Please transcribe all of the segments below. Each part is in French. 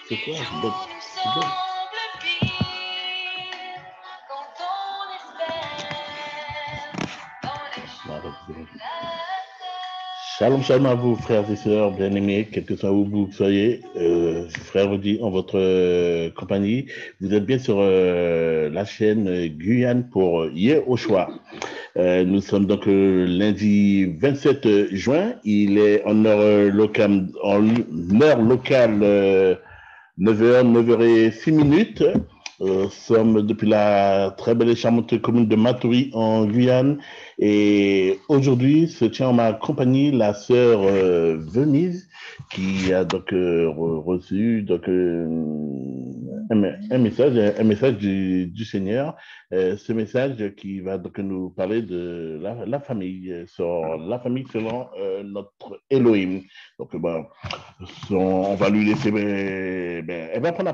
Ce soir, c'est bon. Shalom, shalom à vous, frères et sœurs bien-aimés, quel que soit où vous soyez. Frère Rudy, en votre compagnie, vous êtes bien sur la chaîne Guyane pour Yehoshua. Nous sommes donc lundi 27 juin. Il est en heure locale, 9h, 9h06. Nous sommes depuis la très belle et charmante commune de Matoury en Guyane. Et aujourd'hui se tient en ma compagnie la sœur Venise qui a donc reçu donc, un message du Seigneur. Ce message qui va donc nous parler de la famille, sur la famille selon notre Elohim. Donc, on va lui laisser, elle va prendre la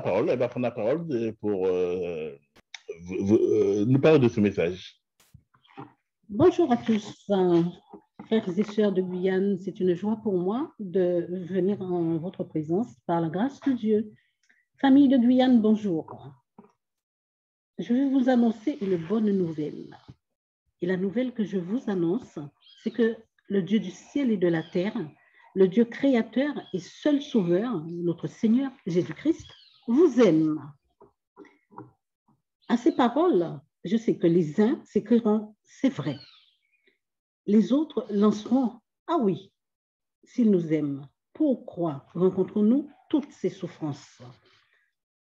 parole, pour nous parler de ce message. Bonjour à tous, frères et sœurs de Guyane. C'est une joie pour moi de venir en votre présence par la grâce de Dieu. Famille de Guyane, bonjour. Je vais vous annoncer une bonne nouvelle. Et la nouvelle que je vous annonce, c'est que le Dieu du ciel et de la terre, le Dieu créateur et seul sauveur, notre Seigneur Jésus-Christ, vous aime. À ces paroles, je sais que les uns s'écrieront « c'est vrai ». Les autres lanceront « ah oui ». S'il nous aime, pourquoi rencontrons-nous toutes ces souffrances?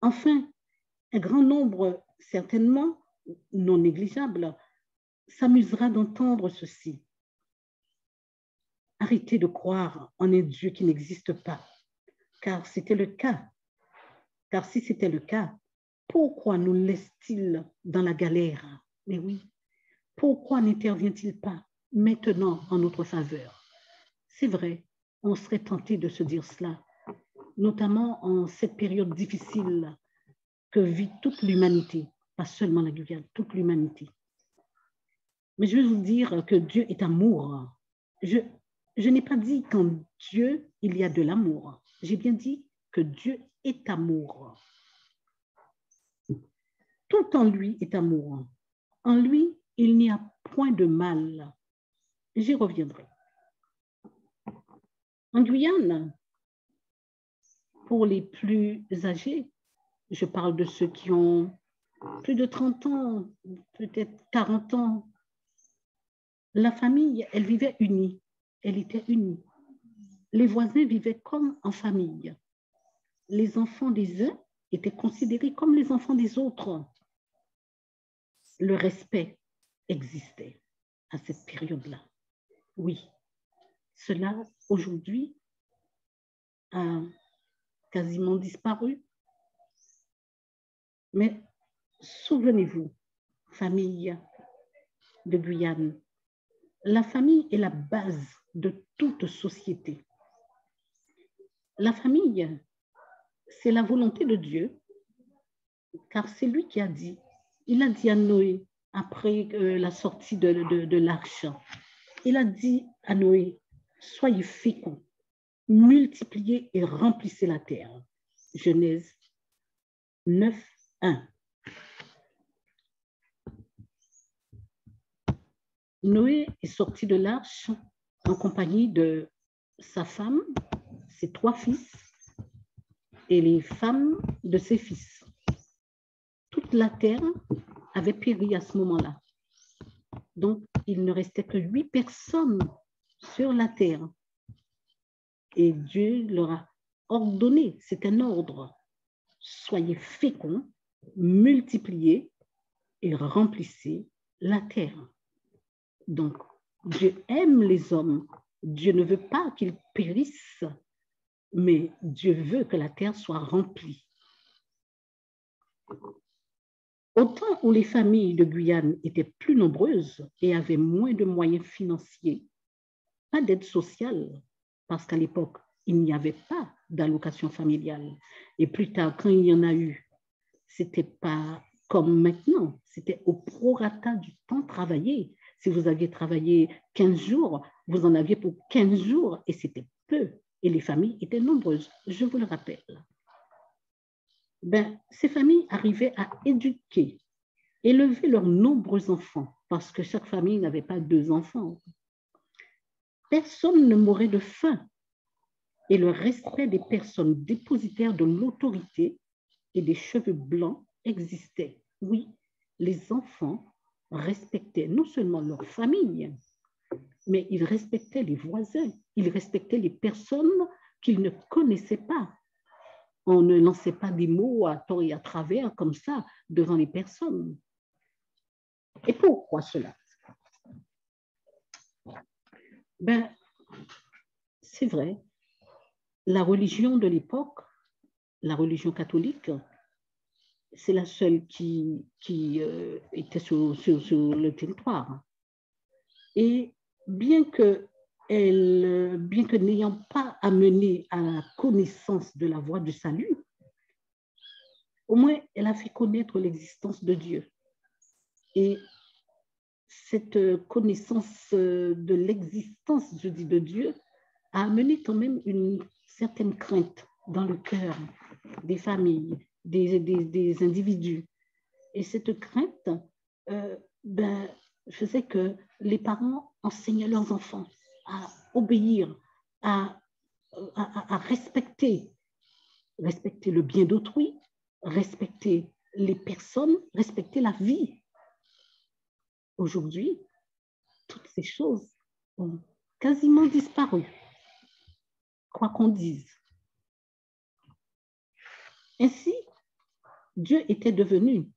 Enfin, un grand nombre, certainement non négligeable, s'amusera d'entendre ceci. Arrêtez de croire en un Dieu qui n'existe pas, car c'était le cas. Car si c'était le cas, pourquoi nous laisse-t-il dans la galère? Mais oui, pourquoi n'intervient-il pas maintenant en notre faveur? C'est vrai, on serait tenté de se dire cela, notamment en cette période difficile que vit toute l'humanité, pas seulement la Guyane, toute l'humanité. Mais je vais vous dire que Dieu est amour. Je n'ai pas dit qu'en Dieu, il y a de l'amour. J'ai bien dit que Dieu est amour. Tout en lui est amour. En lui, il n'y a point de mal. J'y reviendrai. En Guyane, pour les plus âgés, je parle de ceux qui ont plus de 30 ans, peut-être 40 ans, la famille, elle vivait unie. Elle était unie. Les voisins vivaient comme en famille. Les enfants des uns étaient considérés comme les enfants des autres. Le respect existait à cette période-là. Oui, cela aujourd'hui a quasiment disparu. Mais souvenez-vous, famille de Guyane, la famille est la base de toute société. La famille, c'est la volonté de Dieu, car c'est lui qui a dit, il a dit à Noé, après la sortie de l'arche, il a dit à Noé, soyez féconds, multipliez et remplissez la terre. Genèse 9, 1. Noé est sorti de l'arche en compagnie de sa femme, ses 3 fils et les femmes de ses fils. Toute la terre avait péri à ce moment-là. Donc, il ne restait que 8 personnes sur la terre. Et Dieu leur a ordonné, c'est un ordre, soyez féconds, multipliez et remplissez la terre. Donc, Dieu aime les hommes. Dieu ne veut pas qu'ils périssent, mais Dieu veut que la terre soit remplie. Au temps où les familles de Guyane étaient plus nombreuses et avaient moins de moyens financiers, pas d'aide sociale, parce qu'à l'époque, il n'y avait pas d'allocation familiale. Et plus tard, quand il y en a eu, ce n'était pas comme maintenant, c'était au prorata du temps travaillé. Si vous aviez travaillé 15 jours, vous en aviez pour 15 jours et c'était peu. Et les familles étaient nombreuses, je vous le rappelle. ces familles arrivaient à éduquer, élever leurs nombreux enfants, parce que chaque famille n'avait pas 2 enfants. Personne ne mourait de faim et le respect des personnes dépositaires de l'autorité et des cheveux blancs existait. Oui, les enfants respectaient non seulement leur famille, mais ils respectaient les voisins, ils respectaient les personnes qu'ils ne connaissaient pas. On ne lançait pas des mots à tort et à travers comme ça devant les personnes. Et pourquoi cela? C'est vrai, la religion de l'époque, la religion catholique, c'est la seule qui était sur le territoire. Et bien que n'ayant pas amené à la connaissance de la voie du salut, au moins elle a fait connaître l'existence de Dieu. Et cette connaissance de l'existence, je dis, de Dieu, a amené quand même une certaine crainte dans le cœur des familles, des individus. Et cette crainte faisait que les parents enseignaient leurs enfants à obéir, à respecter le bien d'autrui, respecter les personnes, respecter la vie. Aujourd'hui, toutes ces choses ont quasiment disparu, quoi qu'on dise. Ainsi, Dieu était devenu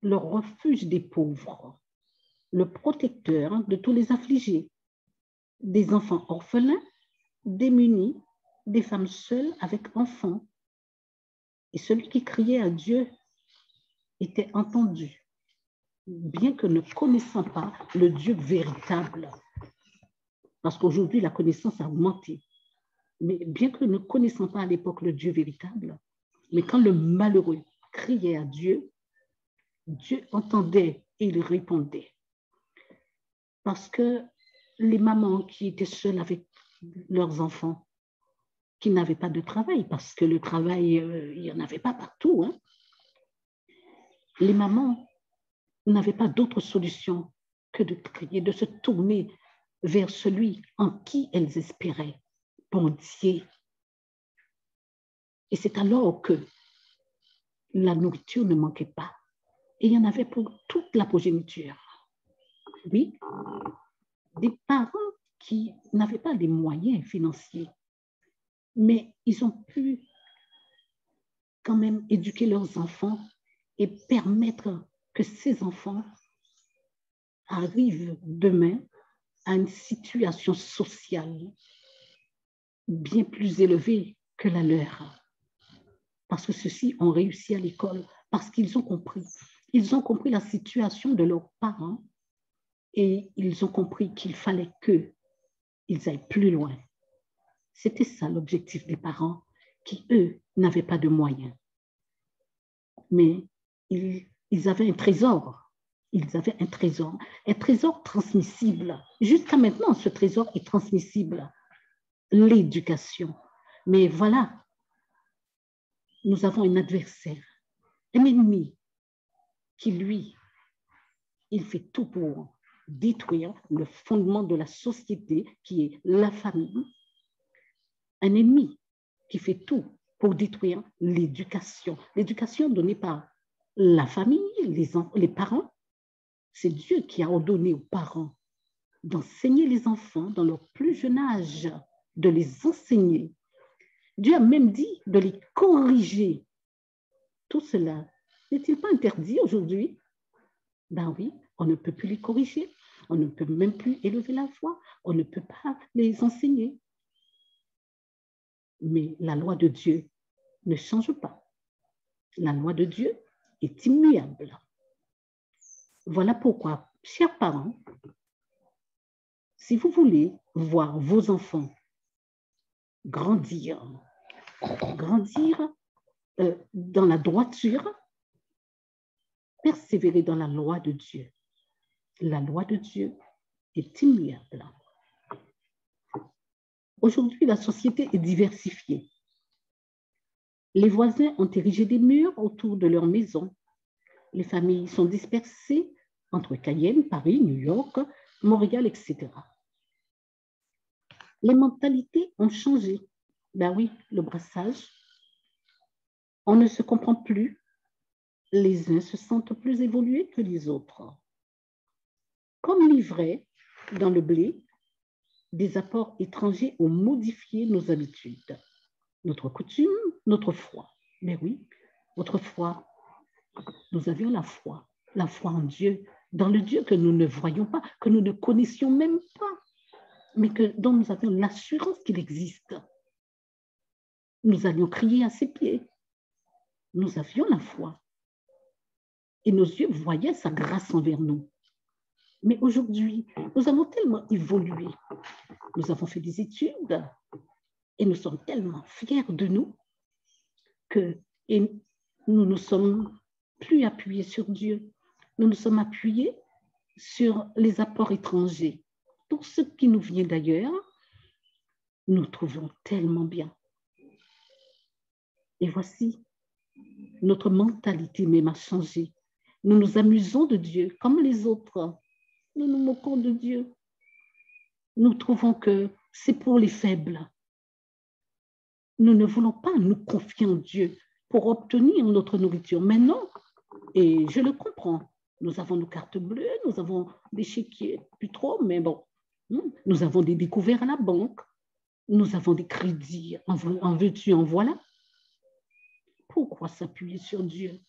le refuge des pauvres, le protecteur de tous les affligés, des enfants orphelins, démunis, des femmes seules avec enfants. Et celui qui criait à Dieu était entendu, bien que ne connaissant pas le Dieu véritable. Parce qu'aujourd'hui, la connaissance a augmenté. Mais bien que ne connaissant pas à l'époque le Dieu véritable, mais quand le malheureux criait à Dieu, Dieu entendait et il répondait. Parce que les mamans qui étaient seules avec leurs enfants, qui n'avaient pas de travail, parce que le travail, il n'y en avait pas partout, hein. Les mamans n'avaient pas d'autre solution que de crier, de se tourner vers celui en qui elles espéraient, bon Dieu. Et c'est alors que la nourriture ne manquait pas. Et il y en avait pour toute la progéniture. Oui, des parents qui n'avaient pas les moyens financiers, mais ils ont pu quand même éduquer leurs enfants et permettre que ces enfants arrivent demain à une situation sociale bien plus élevée que la leur. Parce que ceux-ci ont réussi à l'école, parce qu'ils ont compris. Ils ont compris la situation de leurs parents et ils ont compris qu'il fallait qu'ils aillent plus loin. C'était ça l'objectif des parents qui, eux, n'avaient pas de moyens. Mais ils avaient un trésor. Ils avaient un trésor transmissible. Jusqu'à maintenant, ce trésor est transmissible. L'éducation. Mais voilà, nous avons un adversaire, un ennemi qui, lui, il fait tout pour détruire le fondement de la société qui est la famille. Un ennemi qui fait tout pour détruire l'éducation. L'éducation donnée par la famille, les parents. C'est Dieu qui a ordonné aux parents d'enseigner les enfants dans leur plus jeune âge, de les enseigner. Dieu a même dit de les corriger. Tout cela n'est-il pas interdit aujourd'hui? Ben oui, on ne peut plus les corriger. On ne peut même plus élever la voix. On ne peut pas les enseigner. Mais la loi de Dieu ne change pas. La loi de Dieu est immuable. Voilà pourquoi, chers parents, si vous voulez voir vos enfants grandir dans la droiture, persévérer dans la loi de Dieu. La loi de Dieu est immuable. Aujourd'hui, la société est diversifiée. Les voisins ont érigé des murs autour de leur maison. Les familles sont dispersées entre Cayenne, Paris, New York, Montréal, etc. Les mentalités ont changé. Ben oui, le brassage. On ne se comprend plus. Les uns se sentent plus évolués que les autres. Comme l'ivraie dans le blé, des apports étrangers ont modifié nos habitudes, notre coutume, notre foi. Mais oui, autrefois, nous avions la foi en Dieu, dans le Dieu que nous ne voyons pas, que nous ne connaissions même pas, mais dont nous avions l'assurance qu'il existe. Nous allions crier à ses pieds. Nous avions la foi. Et nos yeux voyaient sa grâce envers nous. Mais aujourd'hui, nous avons tellement évolué. Nous avons fait des études et nous sommes tellement fiers de nous que nous ne sommes plus appuyés sur Dieu. Nous nous sommes appuyés sur les apports étrangers. Tout ce qui nous vient d'ailleurs, nous trouvons tellement bien. Et voici, notre mentalité même a changé. Nous nous amusons de Dieu comme les autres. Nous nous moquons de Dieu. Nous trouvons que c'est pour les faibles. Nous ne voulons pas nous confier en Dieu pour obtenir notre nourriture. Mais non, et je le comprends. Nous avons nos cartes bleues, nous avons des chéquiers, plus trop, mais bon. Nous avons des découvertes à la banque. Nous avons des crédits, en veux-tu, en voilà. Pourquoi s'appuyer sur Dieu?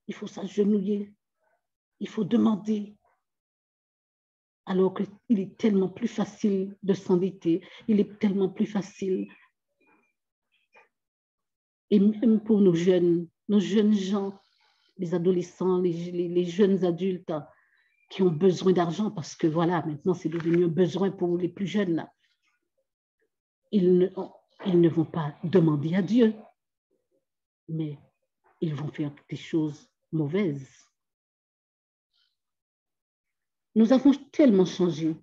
Il faut s'agenouiller. Il faut demander. Alors qu'il est tellement plus facile de s'endetter. Il est tellement plus facile. Et même pour nos jeunes gens, les adolescents, les jeunes adultes qui ont besoin d'argent parce que voilà, maintenant c'est devenu un besoin pour les plus jeunes. Là. Ils ne vont pas demander à Dieu, mais ils vont faire des choses mauvaises. Nous avons tellement changé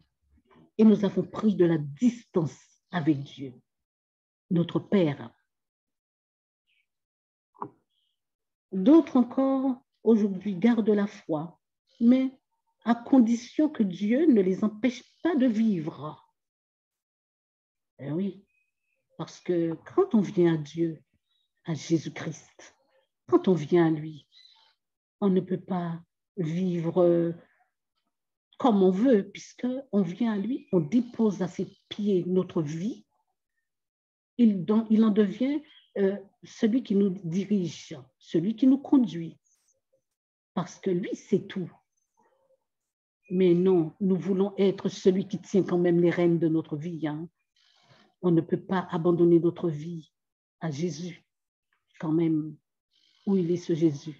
et nous avons pris de la distance avec Dieu, notre Père. D'autres encore, aujourd'hui, gardent la foi, mais à condition que Dieu ne les empêche pas de vivre. Eh oui, parce que quand on vient à Dieu, à Jésus-Christ, quand on vient à lui, on ne peut pas vivre comme on veut, puisqu'on vient à lui, on dépose à ses pieds notre vie, il en devient celui qui nous dirige, celui qui nous conduit, parce que lui, c'est tout. Mais non, nous voulons être celui qui tient quand même les rênes de notre vie. Hein. On ne peut pas abandonner notre vie à Jésus, quand même. Où il est ce Jésus?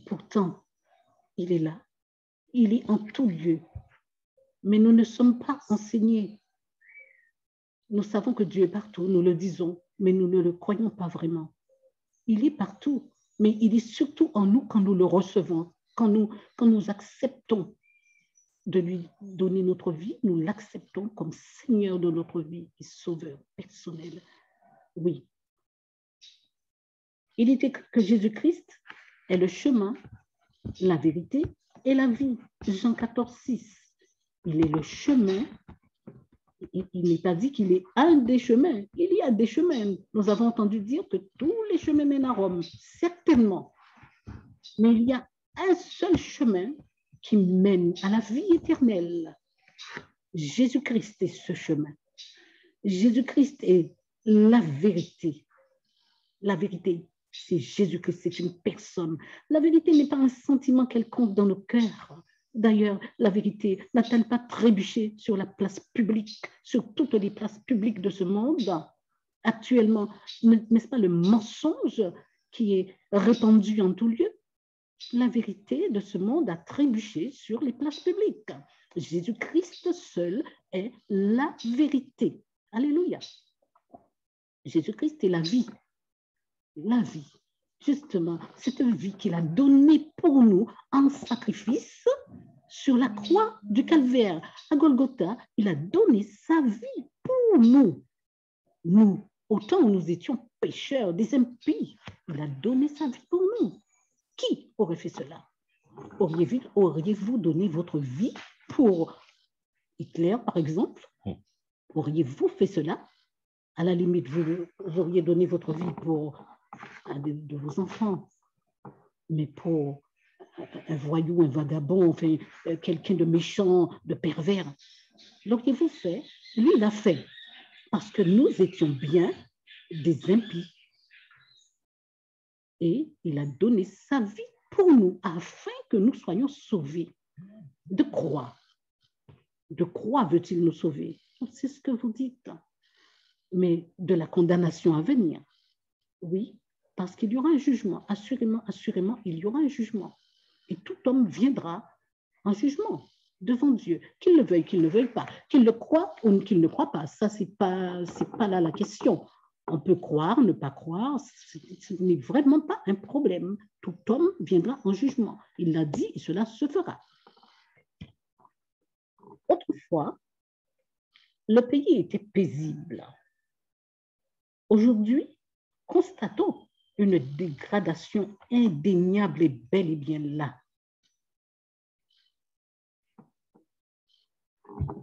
Pourtant, il est là. Il est en tout lieu. Mais nous ne sommes pas enseignés. Nous savons que Dieu est partout, nous le disons, mais nous ne le croyons pas vraiment. Il est partout, mais il est surtout en nous quand nous le recevons, quand nous acceptons de lui donner notre vie, nous l'acceptons comme Seigneur de notre vie et Sauveur personnel. Oui. Il était que Jésus-Christ est le chemin, la vérité et la vie. Jean 14, 6. Il est le chemin. Il n'est pas dit qu'il est un des chemins. Il y a des chemins. Nous avons entendu dire que tous les chemins mènent à Rome, certainement. Mais il y a un seul chemin qui mène à la vie éternelle. Jésus-Christ est ce chemin. Jésus-Christ est la vérité. La vérité, c'est Jésus-Christ, c'est une personne. La vérité n'est pas un sentiment quelconque dans nos cœurs. D'ailleurs, la vérité n'a-t-elle pas trébuché sur la place publique, sur toutes les places publiques de ce monde? Actuellement, n'est-ce pas le mensonge qui est répandu en tout lieu? La vérité de ce monde a trébuché sur les places publiques. Jésus-Christ seul est la vérité. Alléluia. Jésus-Christ est la vie. La vie. Justement, cette vie qu'il a donnée pour nous en sacrifice sur la croix du Calvaire. À Golgotha, il a donné sa vie pour nous. Nous, autant où nous étions pécheurs, des impies. Il a donné sa vie pour nous. Qui aurait fait cela? Auriez-vous donné votre vie pour Hitler, par exemple? Auriez-vous fait cela? À la limite, vous auriez donné votre vie pour un de vos enfants, mais pour un voyou, un vagabond, enfin, quelqu'un de méchant, de pervers. L'auriez-vous fait? Lui, il l'a fait, parce que nous étions bien des impies. Et il a donné sa vie pour nous, afin que nous soyons sauvés. De croix. De croix veut-il nous sauver? C'est ce que vous dites. Mais de la condamnation à venir. Oui, parce qu'il y aura un jugement. Assurément, assurément, il y aura un jugement. Et tout homme viendra en jugement devant Dieu, qu'il le veuille, qu'il ne veuille pas, qu'il le croie ou qu'il ne croie pas. Ça, c'est pas là la question. On peut croire, ne pas croire, ce n'est vraiment pas un problème. Tout homme viendra en jugement. Il l'a dit et cela se fera. Autrefois, le pays était paisible. Aujourd'hui, constatons une dégradation indéniable et bel et bien là.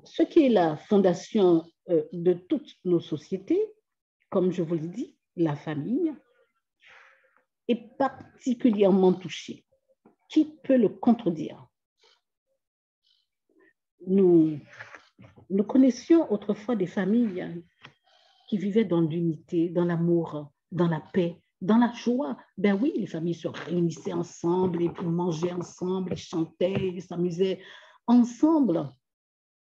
Ce qui est la fondation de toutes nos sociétés, comme je vous l'ai dit, la famille, est particulièrement touchée. Qui peut le contredire? Nous connaissions autrefois des familles qui vivaient dans l'unité, dans l'amour, dans la paix, dans la joie. Ben oui, les familles se réunissaient ensemble et puis mangeaient ensemble, ils chantaient, ils s'amusaient ensemble.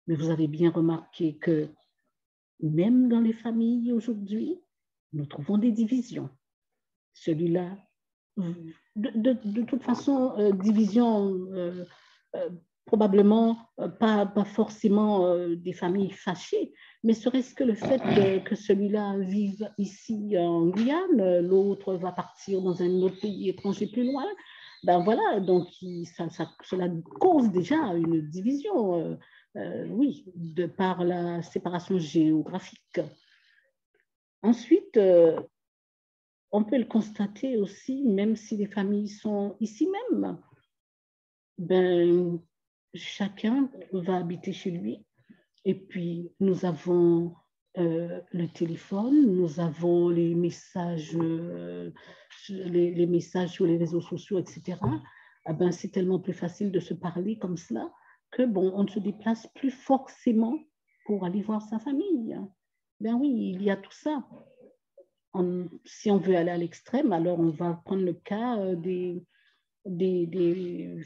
Mais vous avez bien remarqué que même dans les familles aujourd'hui, nous trouvons des divisions. Celui-là, de toute façon, division probablement pas forcément des familles fâchées, mais serait-ce que le fait que celui-là vive ici en Guyane, l'autre va partir dans un autre pays étranger plus loin, ben voilà, donc cela cause déjà une division, oui, de par la séparation géographique. Ensuite, on peut le constater aussi, même si les familles sont ici même, ben, chacun va habiter chez lui. Et puis, nous avons le téléphone, nous avons les messages, les messages sur les réseaux sociaux, etc. Ah ben, c'est tellement plus facile de se parler comme cela que, bon, on ne se déplace plus forcément pour aller voir sa famille. Ben oui, il y a tout ça. Si on veut aller à l'extrême, alors on va prendre le cas des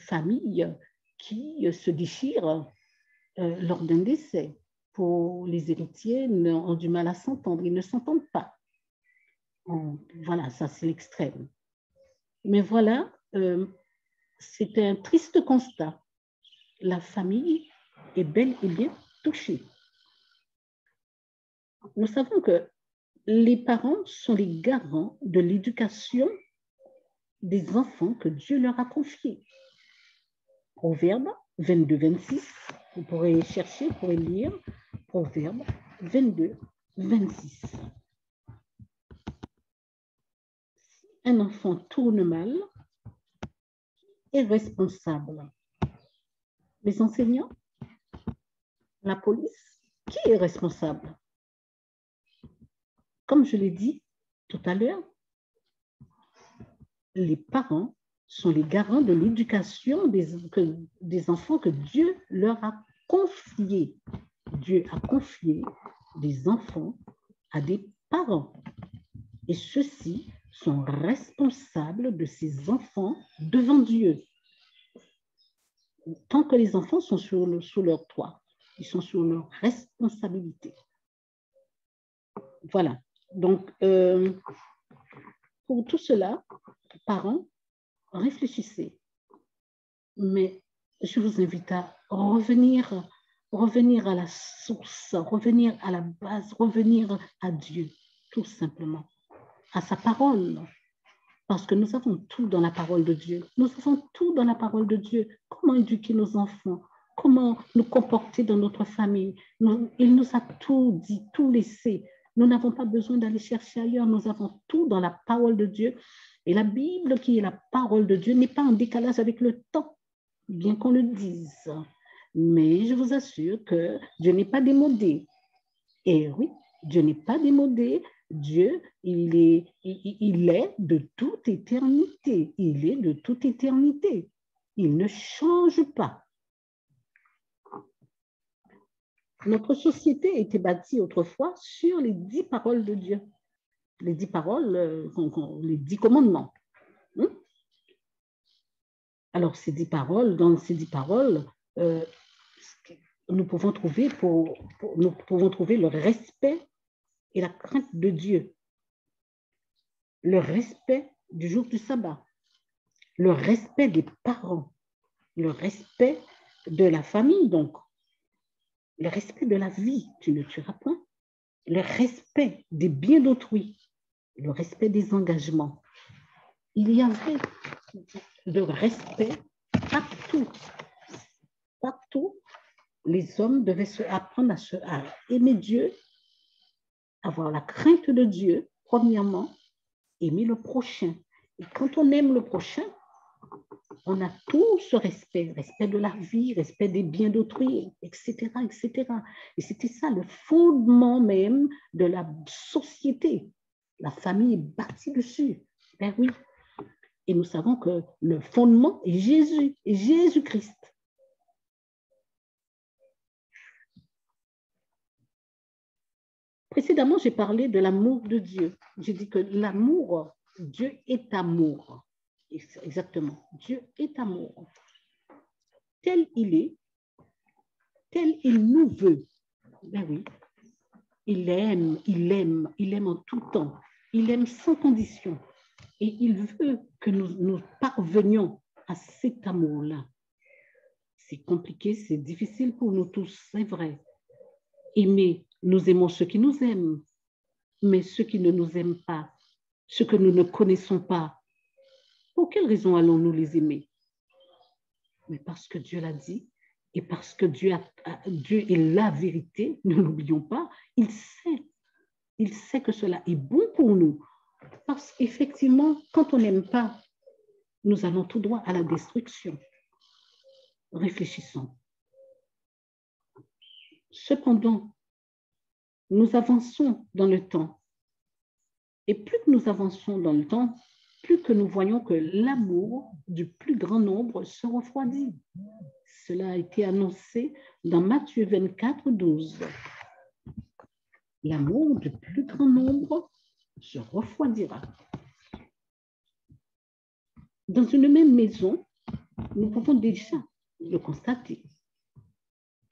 familles qui se déchirent lors d'un décès. Pour les héritiers, ont du mal à s'entendre, ils ne s'entendent pas. Voilà, ça c'est l'extrême. Mais voilà, c'est un triste constat. La famille est bel et bien touchée. Nous savons que les parents sont les garants de l'éducation des enfants que Dieu leur a confiés. Proverbe 22, 26, vous pourrez chercher, vous pourrez lire Proverbe 22, 26. Si un enfant tourne mal, qui est responsable? Les enseignants? La police? Qui est responsable? Comme je l'ai dit tout à l'heure, les parents sont les garants de l'éducation des enfants que Dieu leur a confiés. Dieu a confié des enfants à des parents. Et ceux-ci sont responsables de ces enfants devant Dieu. Tant que les enfants sont sous leur toit, ils sont sous leur responsabilité. Voilà. Donc, pour tout cela, parents, réfléchissez. Mais je vous invite à revenir à la source, revenir à la base, revenir à Dieu, tout simplement, à sa parole. Parce que nous avons tout dans la parole de Dieu. Nous avons tout dans la parole de Dieu. Comment éduquer nos enfants? Comment nous comporter dans notre famille? Il nous a tout dit, tout laissé. Nous n'avons pas besoin d'aller chercher ailleurs. Nous avons tout dans la parole de Dieu. Et la Bible, qui est la parole de Dieu, n'est pas en décalage avec le temps, bien qu'on le dise. Mais je vous assure que Dieu n'est pas démodé. Et oui, Dieu n'est pas démodé. Dieu, il est de toute éternité. Il est de toute éternité. Il ne change pas. Notre société était bâtie autrefois sur les 10 paroles de Dieu. Les 10 paroles, les 10 commandements. Alors, ces 10 paroles, dans ces 10 paroles, nous pouvons trouver le respect et la crainte de Dieu, le respect du jour du sabbat, le respect des parents, le respect de la famille, donc, le respect de la vie, tu ne tueras point, le respect des biens d'autrui, le respect des engagements. Il y avait le respect partout. Partout, les hommes devaient apprendre à aimer Dieu, avoir la crainte de Dieu, premièrement, aimer le prochain. Et quand on aime le prochain, on a tout ce respect, respect de la vie, respect des biens d'autrui, etc., etc. Et c'était ça le fondement même de la société. La famille est bâtie dessus. Ben oui. Et nous savons que le fondement est Jésus, Jésus-Christ. Précédemment, j'ai parlé de l'amour de Dieu. J'ai dit que l'amour, Dieu est amour. Exactement. Dieu est amour. Tel il est, tel il nous veut. Ben oui. Il aime en tout temps. Il aime sans condition. Et il veut que nous parvenions à cet amour-là. C'est compliqué, c'est difficile pour nous tous, c'est vrai. Aimer, nous aimons ceux qui nous aiment, mais ceux qui ne nous aiment pas, ceux que nous ne connaissons pas, pour quelle raison allons-nous les aimer? Mais parce que Dieu l'a dit, et parce que Dieu est la vérité, ne l'oublions pas, il sait que cela est bon pour nous. Parce qu'effectivement, quand on n'aime pas, nous allons tout droit à la destruction. Réfléchissons. Cependant, nous avançons dans le temps. Et plus que nous avançons dans le temps, plus que nous voyons que l'amour du plus grand nombre se refroidit. Cela a été annoncé dans Matthieu 24, 12. L'amour du plus grand nombre se refroidira. Dans une même maison, nous pouvons déjà le constater.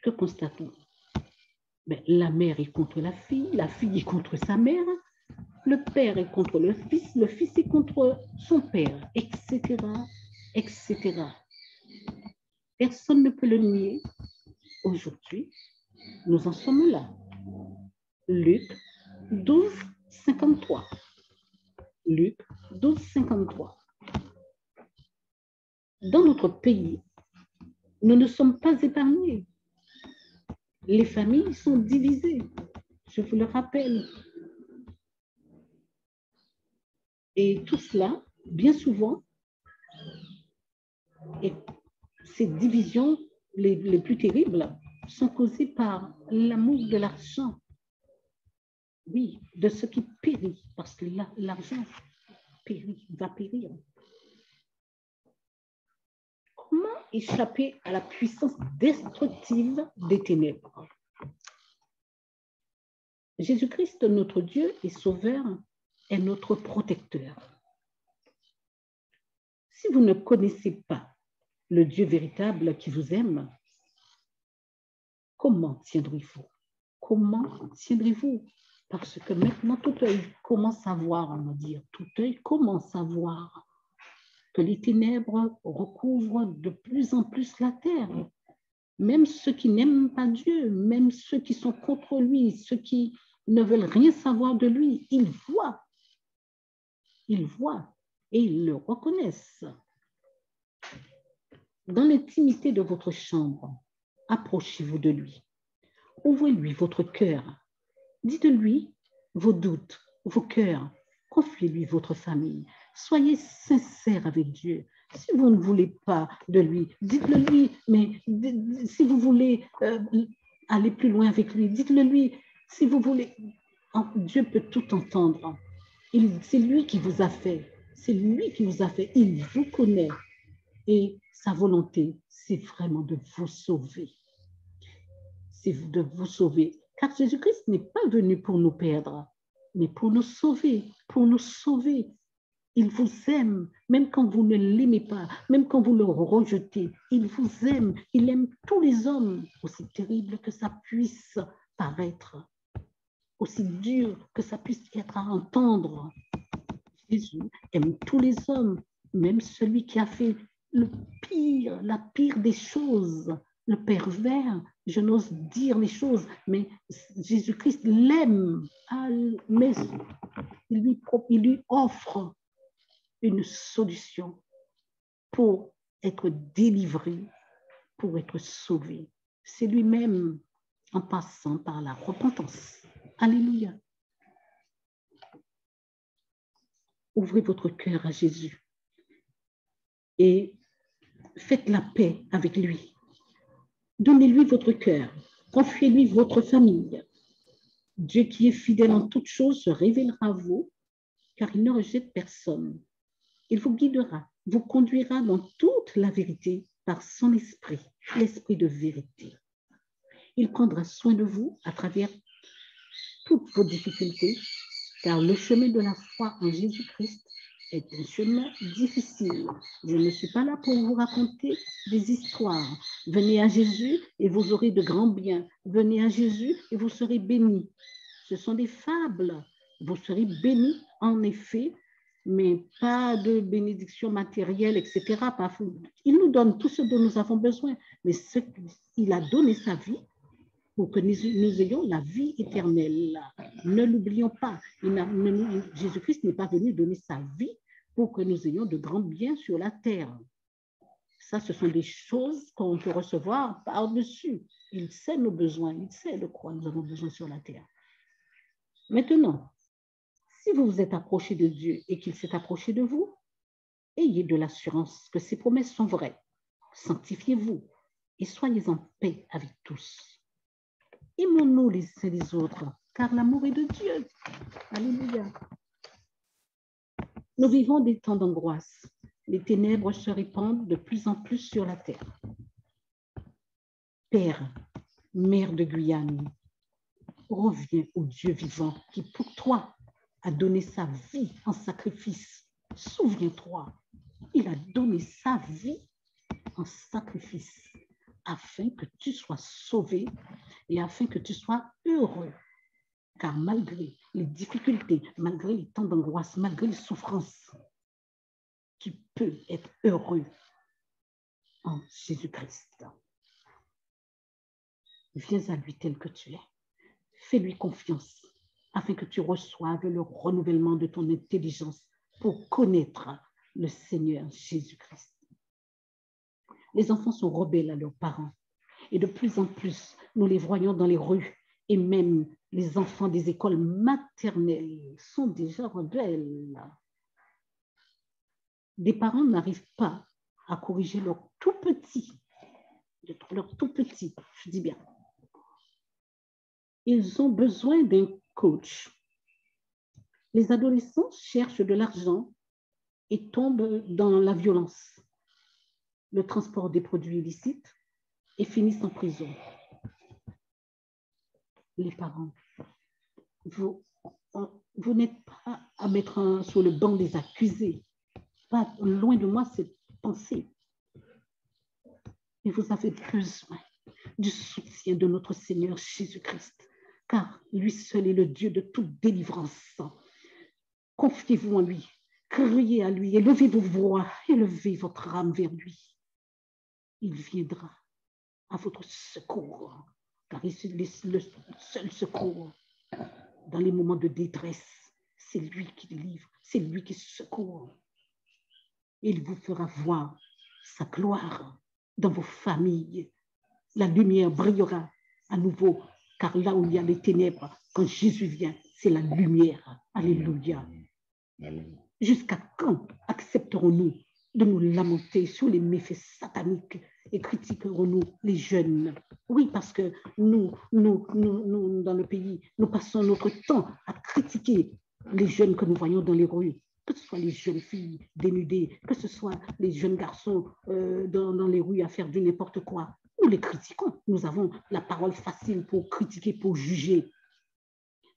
Que constatons-nous? La mère est contre la fille est contre sa mère, le père est contre le fils est contre son père, etc., etc. Personne ne peut le nier. Aujourd'hui, nous en sommes là. Luc 12, 53. Luc 12, 53. Dans notre pays, nous ne sommes pas épargnés. Les familles sont divisées, je vous le rappelle. Et tout cela, bien souvent, et ces divisions les plus terribles sont causées par l'amour de l'argent. Oui, de ce qui périt, parce que l'argent va périr. Comment échapper à la puissance destructive des ténèbres? Jésus-Christ, notre Dieu et Sauveur, est notre protecteur. Si vous ne connaissez pas le Dieu véritable qui vous aime, comment tiendrez-vous? Comment tiendrez-vous? Parce que maintenant, tout œil commence à voir, on va dire, tout œil commence à voir que les ténèbres recouvrent de plus en plus la terre. Même ceux qui n'aiment pas Dieu, même ceux qui sont contre lui, ceux qui ne veulent rien savoir de lui, ils voient et ils le reconnaissent. Dans l'intimité de votre chambre, approchez-vous de lui. Ouvrez-lui votre cœur. Dites-lui vos doutes, vos cœurs. Confiez-lui votre famille. Soyez sincères avec Dieu. Si vous ne voulez pas de lui, dites-le lui. Mais si vous voulez aller plus loin avec lui, dites-le lui. Si vous voulez, Dieu peut tout entendre. C'est lui qui vous a fait. C'est lui qui vous a fait. Il vous connaît. Et sa volonté, c'est vraiment de vous sauver. C'est de vous sauver. Car Jésus-Christ n'est pas venu pour nous perdre, mais pour nous sauver. Pour nous sauver. Il vous aime, même quand vous ne l'aimez pas, même quand vous le rejetez. Il vous aime. Il aime tous les hommes, aussi terrible que ça puisse paraître, aussi dur que ça puisse être à entendre. Jésus aime tous les hommes, même celui qui a fait le pire, la pire des choses, le pervers. Je n'ose dire les choses, mais Jésus-Christ l'aime, mais il lui offre une solution pour être délivré, pour être sauvé. C'est lui-même en passant par la repentance. Alléluia. Ouvrez votre cœur à Jésus et faites la paix avec lui. Donnez-lui votre cœur. Confiez-lui votre famille. Dieu qui est fidèle en toutes choses se révélera à vous, car il ne rejette personne. Il vous guidera, vous conduira dans toute la vérité par son esprit, l'esprit de vérité. Il prendra soin de vous à travers toutes vos difficultés, car le chemin de la foi en Jésus-Christ est un chemin difficile. Je ne suis pas là pour vous raconter des histoires. Venez à Jésus et vous aurez de grands biens. Venez à Jésus et vous serez bénis. Ce sont des fables. Vous serez bénis, en effet, mais pas de bénédiction matérielle, etc. Il nous donne tout ce dont nous avons besoin, mais il a donné sa vie pour que nous ayons la vie éternelle. Ne l'oublions pas. Jésus-Christ n'est pas venu donner sa vie pour que nous ayons de grands biens sur la terre. Ça, ce sont des choses qu'on peut recevoir par-dessus. Il sait nos besoins, il sait de quoi nous avons besoin sur la terre. Maintenant, si vous vous êtes approché de Dieu et qu'il s'est approché de vous, ayez de l'assurance que ses promesses sont vraies. Sanctifiez-vous et soyez en paix avec tous. Aimons-nous les uns les autres, car l'amour est de Dieu. Alléluia. Nous vivons des temps d'angoisse. Les ténèbres se répandent de plus en plus sur la terre. Père, Mère de Guyane, reviens au Dieu vivant qui pour toi a donné sa vie en sacrifice. Souviens-toi, il a donné sa vie en sacrifice afin que tu sois sauvé et afin que tu sois heureux. Car malgré les difficultés, malgré les temps d'angoisse, malgré les souffrances, tu peux être heureux en Jésus-Christ. Viens à lui tel que tu es. Fais-lui confiance afin que tu reçoives le renouvellement de ton intelligence pour connaître le Seigneur Jésus-Christ. Les enfants sont rebelles à leurs parents et de plus en plus, nous les voyons dans les rues et même les enfants des écoles maternelles sont déjà rebelles. Des parents n'arrivent pas à corriger leurs tout petits, je dis bien. Ils ont besoin d'un coach. Les adolescents cherchent de l'argent et tombent dans la violence, le transport des produits illicites et finissent en prison. Les parents, vous n'êtes pas à mettre sur le banc des accusés. Pas loin de moi cette pensée. Et vous avez besoin du soutien de notre Seigneur Jésus-Christ, car lui seul est le Dieu de toute délivrance. Confiez-vous en lui, criez à lui, élevez vos voix, élevez votre âme vers lui. Il viendra à votre secours, car il est le seul secours dans les moments de détresse. C'est lui qui délivre, c'est lui qui secourt. Il vous fera voir sa gloire dans vos familles. La lumière brillera à nouveau car là où il y a les ténèbres, quand Jésus vient, c'est la lumière. Alléluia. Jusqu'à quand accepterons-nous de nous lamenter sur les méfaits sataniques et critiquerons-nous les jeunes? Oui, parce que nous, dans le pays, nous passons notre temps à critiquer les jeunes que nous voyons dans les rues, que ce soit les jeunes filles dénudées, que ce soit les jeunes garçons dans les rues à faire du n'importe quoi. Nous les critiquons. Nous avons la parole facile pour critiquer, pour juger.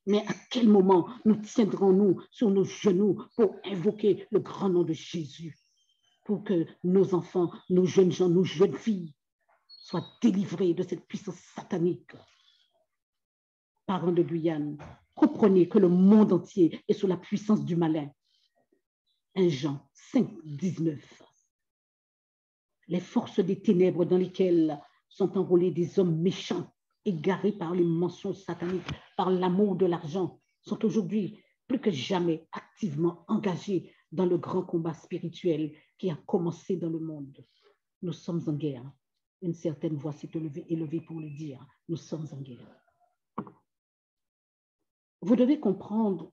Mais à quel moment nous tiendrons-nous sur nos genoux pour invoquer le grand nom de Jésus, pour que nos enfants, nos jeunes gens, nos jeunes filles soient délivrés de cette puissance satanique? Parents de Guyane, comprenez que le monde entier est sous la puissance du malin. 1 Jean 5, 19. Les forces des ténèbres dans lesquelles sont enrôlés des hommes méchants, égarés par les mensonges sataniques, par l'amour de l'argent, sont aujourd'hui plus que jamais activement engagés dans le grand combat spirituel qui a commencé dans le monde. Nous sommes en guerre. Une certaine voix s'est élevée pour le dire. Nous sommes en guerre. Vous devez prendre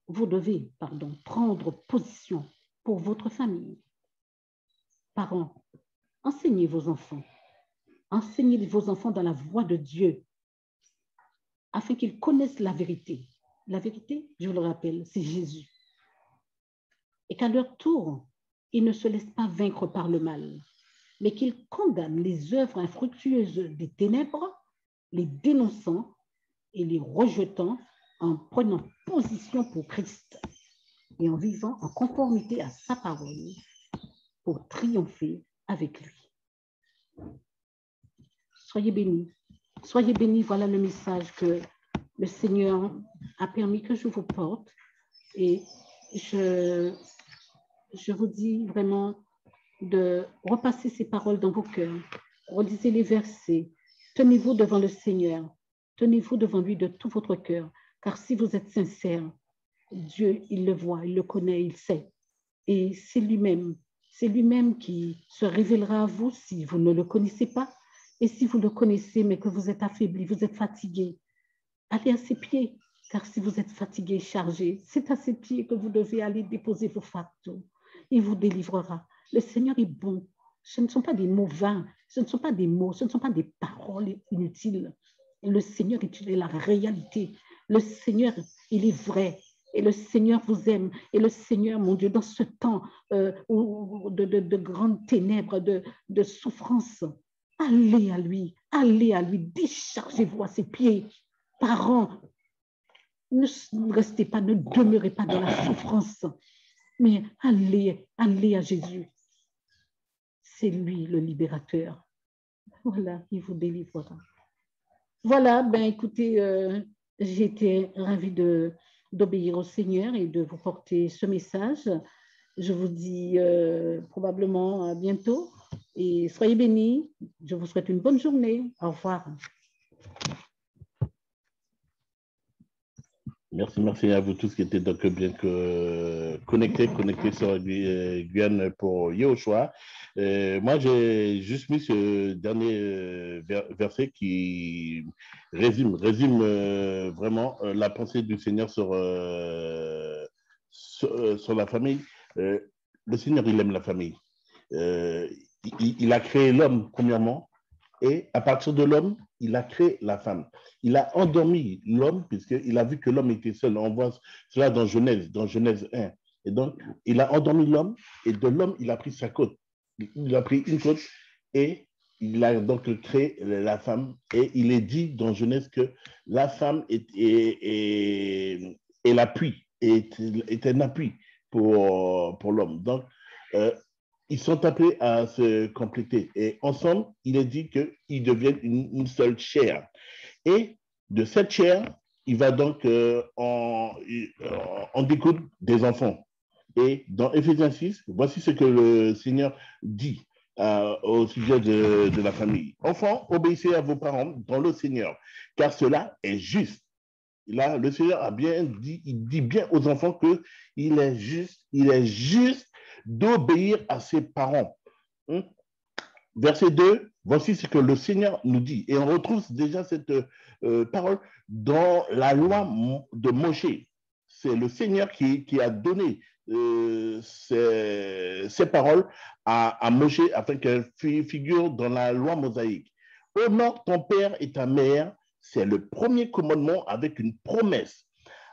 position pour votre famille. Parents, enseignez vos enfants. Enseignez vos enfants dans la voie de Dieu afin qu'ils connaissent la vérité. La vérité, je vous le rappelle, c'est Jésus. Et qu'à leur tour, ils ne se laissent pas vaincre par le mal, mais qu'ils condamnent les œuvres infructueuses des ténèbres, les dénonçant et les rejetant en prenant position pour Christ et en vivant en conformité à sa parole pour triompher avec lui. Soyez bénis. Soyez bénis, voilà le message que le Seigneur a permis que je vous porte. Et je vous dis vraiment de repasser ces paroles dans vos cœurs. Relisez les versets. Tenez-vous devant le Seigneur. Tenez-vous devant lui de tout votre cœur. Car si vous êtes sincère, Dieu, il le voit, il le connaît, il sait. Et c'est lui-même qui se révélera à vous si vous ne le connaissez pas. Et si vous le connaissez, mais que vous êtes affaibli, vous êtes fatigué, allez à ses pieds. Car si vous êtes fatigué, chargé, c'est à ses pieds que vous devez aller déposer vos fardeaux. Il vous délivrera. Le Seigneur est bon. Ce ne sont pas des mots vains, ce ne sont pas des mots, ce ne sont pas des paroles inutiles. Le Seigneur est la réalité. Le Seigneur, il est vrai. Et le Seigneur vous aime. Et le Seigneur, mon Dieu, dans ce temps de grandes ténèbres, de souffrance, allez à lui, déchargez-vous à ses pieds. Parents, ne restez pas, ne demeurez pas dans la souffrance, mais allez à Jésus. C'est lui le libérateur. Voilà, il vous délivrera. Voilà, ben écoutez, j'ai été ravie d'obéir au Seigneur et de vous porter ce message. Je vous dis probablement à bientôt et soyez bénis. Je vous souhaite une bonne journée. Au revoir. Merci à vous tous qui étaient donc bien connectés sur Guyane pour Yehoshua. Moi, j'ai juste mis ce dernier verset qui résume vraiment la pensée du Seigneur sur la famille. Le Seigneur, il aime la famille. Il a créé l'homme, premièrement, et à partir de l'homme, il a créé la femme. Il a endormi l'homme puisqu'il a vu que l'homme était seul. On voit cela dans Genèse 1. Et donc, il a endormi l'homme et de l'homme, il a pris sa côte. Il a pris une côte et il a donc créé la femme. Et il est dit dans Genèse que la femme est l'appui, est un appui pour l'homme. Donc, ils sont appelés à se compléter. Et ensemble, il est dit qu'ils deviennent une seule chair. Et de cette chair, il va donc en découdre des enfants. Et dans Éphésiens 6, voici ce que le Seigneur dit au sujet de la famille. Enfants, obéissez à vos parents dans le Seigneur, car cela est juste. Là, le Seigneur a bien dit, il dit bien aux enfants qu'il est juste d'obéir à ses parents. Verset 2, Voici ce que le Seigneur nous dit. Et on retrouve déjà cette parole dans la loi de Moshe. C'est le Seigneur qui a donné ces paroles à Moshe afin qu'elles figurent dans la loi mosaïque. Honore ton père et ta mère, c'est le premier commandement avec une promesse,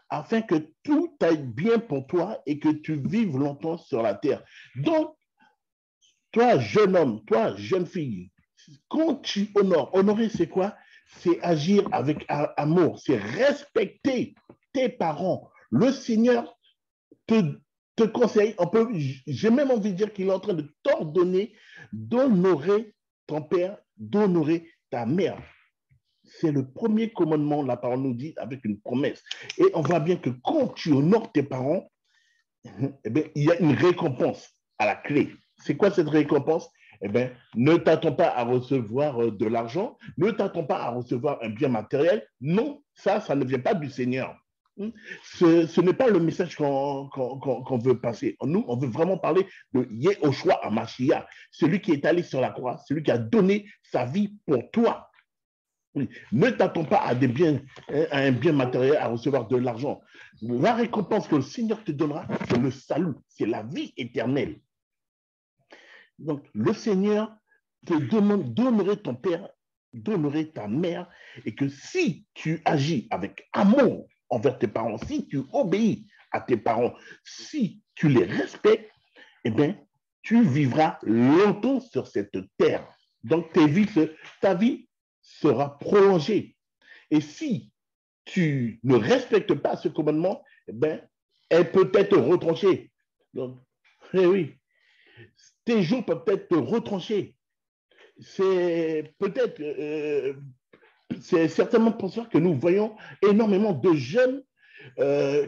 afin que tout aille bien pour toi et que tu vives longtemps sur la terre. Donc, toi, jeune homme, toi, jeune fille, quand tu honores, honorer, c'est quoi? C'est agir avec amour, c'est respecter tes parents. Le Seigneur te conseille, j'ai même envie de dire qu'il est en train de t'ordonner d'honorer ton père, d'honorer ta mère. C'est le premier commandement, la parole nous dit, avec une promesse. Et on voit bien que quand tu honores tes parents, eh bien, il y a une récompense à la clé. C'est quoi cette récompense? Eh bien, ne t'attends pas à recevoir de l'argent, ne t'attends pas à recevoir un bien matériel. Non, ça ne vient pas du Seigneur. Ce n'est pas le message qu'on veut passer. Nous, on veut vraiment parler de Yehoshua HaMashiach, celui qui est allé sur la croix, celui qui a donné sa vie pour toi. Oui. Ne t'attends pas à un bien matériel, à recevoir de l'argent. La récompense que le Seigneur te donnera, c'est le salut, c'est la vie éternelle. Donc, le Seigneur te demande d'honorer ton père, d'honorer ta mère, et que si tu agis avec amour envers tes parents, si tu obéis à tes parents, si tu les respectes, eh bien, tu vivras longtemps sur cette terre. Donc, ta vie sera prolongée. Et si tu ne respectes pas ce commandement, eh bien, elle peut être retranchée. Donc, eh oui, tes jours peuvent être retranchés. C'est peut-être, c'est certainement pour ça que nous voyons énormément de jeunes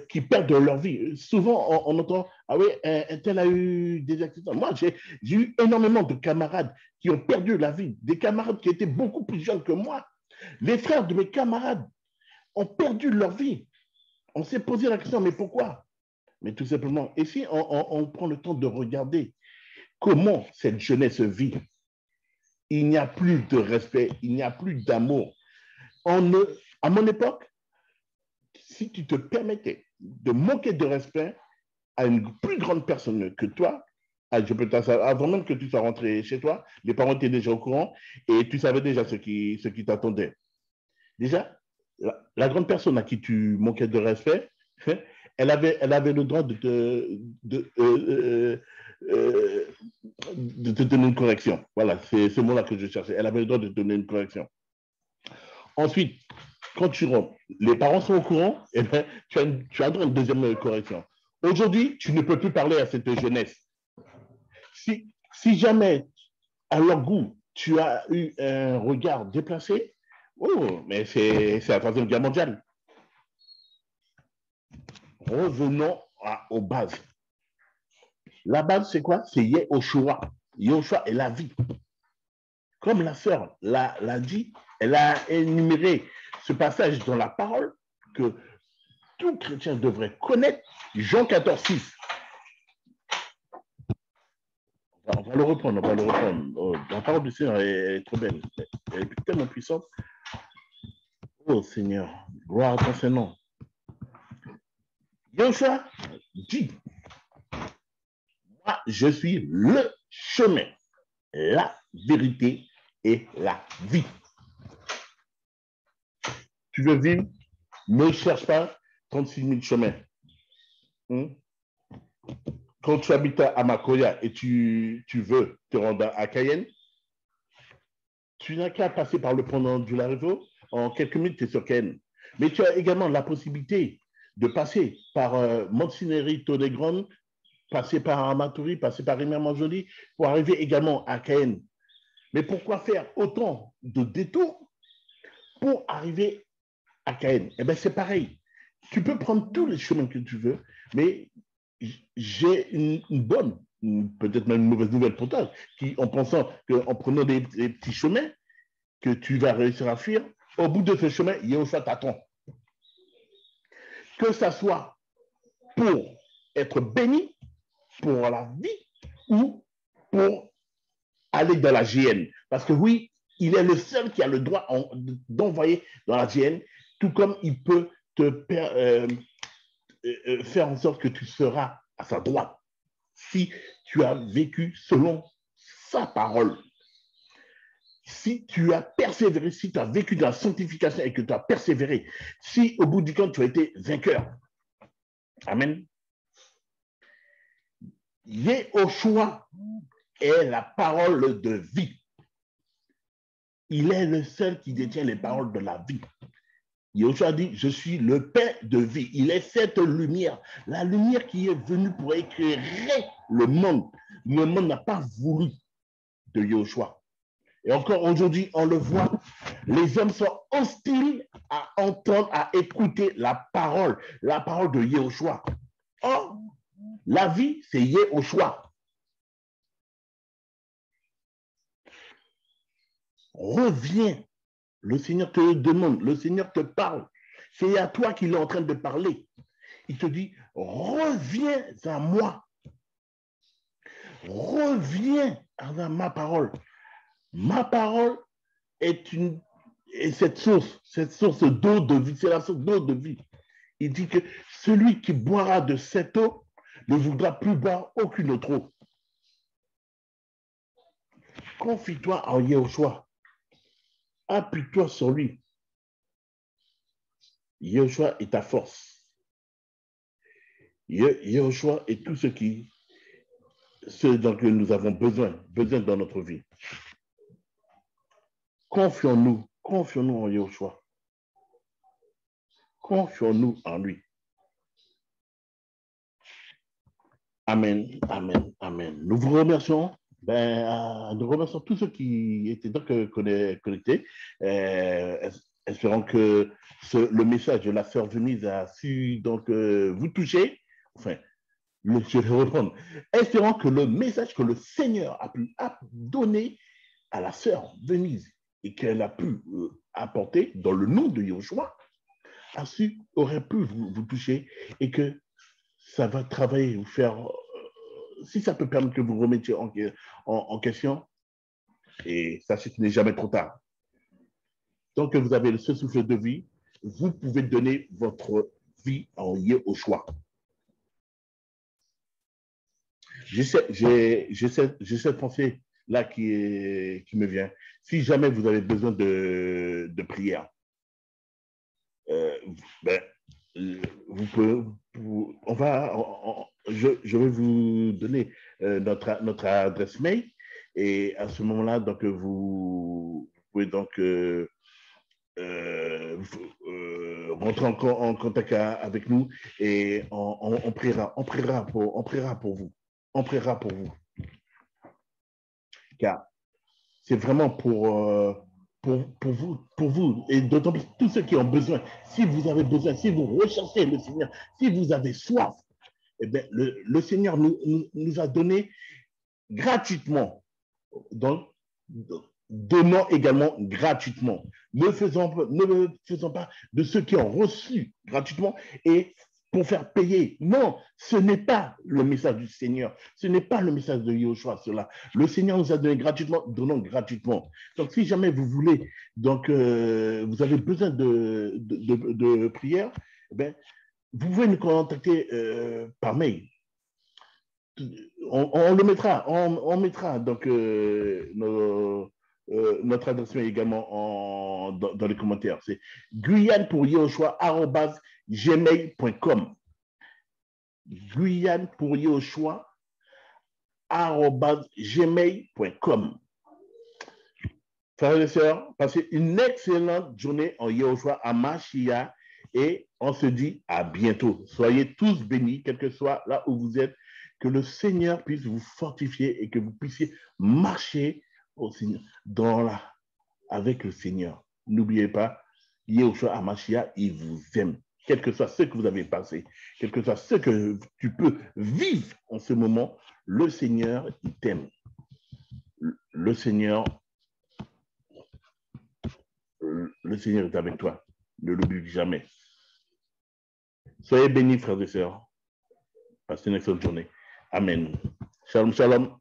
qui perdent leur vie. Souvent, on entend, ah oui, un tel a eu des accidents. Moi, j'ai eu énormément de camarades qui ont perdu la vie, des camarades qui étaient beaucoup plus jeunes que moi. Les frères de mes camarades ont perdu leur vie. On s'est posé la question, mais pourquoi? Mais tout simplement, et si on prend le temps de regarder comment cette jeunesse vit, il n'y a plus de respect, il n'y a plus d'amour. À mon époque, si tu te permettais de manquer de respect à une plus grande personne que toi, je peux avant même que tu sois rentré chez toi, les parents étaient déjà au courant et tu savais déjà ce qui t'attendait. Déjà, la grande personne à qui tu manquais de respect, elle avait le droit de te donner une correction. Voilà, c'est ce mot-là que je cherchais. Elle avait le droit de te donner une correction. Ensuite, quand tu rentres, les parents sont au courant, et bien, tu as une deuxième correction. Aujourd'hui, tu ne peux plus parler à cette jeunesse. Si jamais, à leur goût, tu as eu un regard déplacé, oh, mais c'est la Troisième Guerre mondiale. Revenons aux bases. La base, c'est quoi? C'est Yehoshua. Yehoshua est la vie. Comme la sœur l'a dit, elle a énuméré ce passage dans la parole que tout chrétien devrait connaître, Jean 14, 6. On va le reprendre. Oh, la parole du Seigneur est trop belle. Elle est tellement puissante. Oh Seigneur, gloire à ton Saint-Nom. Yehoshua dit, moi, je suis le chemin, la vérité et la vie. Tu veux vivre? Ne cherche pas 36 000 chemins. Quand tu habites à Makoya et tu veux te rendre à Cayenne, tu n'as qu'à passer par le pont du Larivo. En quelques minutes, tu es sur Cayenne. Mais tu as également la possibilité de passer par Montsinéry, Todegron, passer par Amatouri, passer par Rimé-Manjoli pour arriver également à Cayenne. Mais pourquoi faire autant de détours pour arriver à Cayenne? Eh bien, c'est pareil. Tu peux prendre tous les chemins que tu veux, mais j'ai une bonne, peut-être même une mauvaise nouvelle pour toi, en pensant qu'en prenant des petits chemins, que tu vas réussir à fuir, au bout de ce chemin, Yehoshua t'attend. Que ça soit pour être béni, pour la vie, ou pour aller dans la GN. Parce que oui, Il est le seul qui a le droit d'envoyer dans l'ADN, tout comme il peut te faire en sorte que tu seras à sa droite si tu as vécu selon sa parole. Si tu as persévéré, si tu as vécu dans la sanctification et que tu as persévéré, si au bout du compte tu as été vainqueur. Amen. Yehoshua est la parole de vie. Il est le seul qui détient les paroles de la vie. Yehoshua dit, je suis le pain de vie. Il est cette lumière, la lumière qui est venue pour éclairer le monde. Le monde n'a pas voulu de Yehoshua. Et encore aujourd'hui, on le voit, les hommes sont hostiles à entendre, à écouter la parole de Yehoshua. Or, la vie, c'est Yehoshua. Reviens. Le Seigneur te demande, le Seigneur te parle. C'est à toi qu'il est en train de parler. Il te dit, reviens à moi. Reviens à ma parole. Ma parole est cette source d'eau de vie, c'est la source d'eau de vie. Il dit que celui qui boira de cette eau ne voudra plus boire aucune autre eau. Confie-toi en Yehoshua. Appuie-toi sur lui. Yehoshua est ta force. Yehoshua est tout ce dont nous avons besoin dans notre vie. Confions-nous en Yehoshua. Confions-nous en lui. Amen, amen, amen. Nous vous remercions. Nous remercions tous ceux qui étaient donc connectés. Espérons que le message de la sœur Venise a su donc vous toucher. Enfin, je vais répondre. Espérons que le message que le Seigneur a pu donner à la sœur Venise et qu'elle a pu apporter dans le nom de Yehoshua aurait pu vous toucher et que ça va travailler, vous faire, si ça peut permettre que vous remettiez en question, et sachez qu'il n'est jamais trop tard. Tant que vous avez ce souffle de vie, vous pouvez donner votre vie en Yehoshua. J'ai cette pensée là qui me vient. Si jamais vous avez besoin de prière, je vais vous donner notre adresse mail et à ce moment-là, donc vous pouvez donc rentrer en contact avec nous et on priera pour vous. On priera pour vous. Car c'est vraiment pour vous, et d'autant plus tous ceux qui ont besoin. Si vous avez besoin, si vous recherchez le Seigneur, si vous avez soif, eh bien, le Seigneur nous a donné gratuitement. Donc, donnons également gratuitement. Ne faisons pas de ceux qui ont reçu gratuitement et pour faire payer. Non, ce n'est pas le message du Seigneur. Ce n'est pas le message de Yehoshua, cela. Le Seigneur nous a donné gratuitement, donnons gratuitement. Donc, si jamais vous voulez, donc, vous avez besoin de prière, eh bien, vous pouvez nous contacter par mail. On le mettra, on mettra donc notre adresse mail également dans les commentaires. C'est guyanepouryehoshua@gmail.com. guyanepouryehoshua@gmail.com. Frères et sœurs, passez une excellente journée en Yehoshua HaMashiach et on se dit à bientôt. Soyez tous bénis, quel que soit là où vous êtes, que le Seigneur puisse vous fortifier et que vous puissiez marcher au Seigneur, avec le Seigneur. N'oubliez pas, Yehoshua HaMashiach, il vous aime. Quel que soit ce que vous avez passé, quel que soit ce que tu peux vivre en ce moment, le Seigneur, il t'aime. Le Seigneur est avec toi. Ne l'oublie jamais. Soyez bénis, frères et sœurs. Passez une excellente journée. Amen. Shalom, shalom.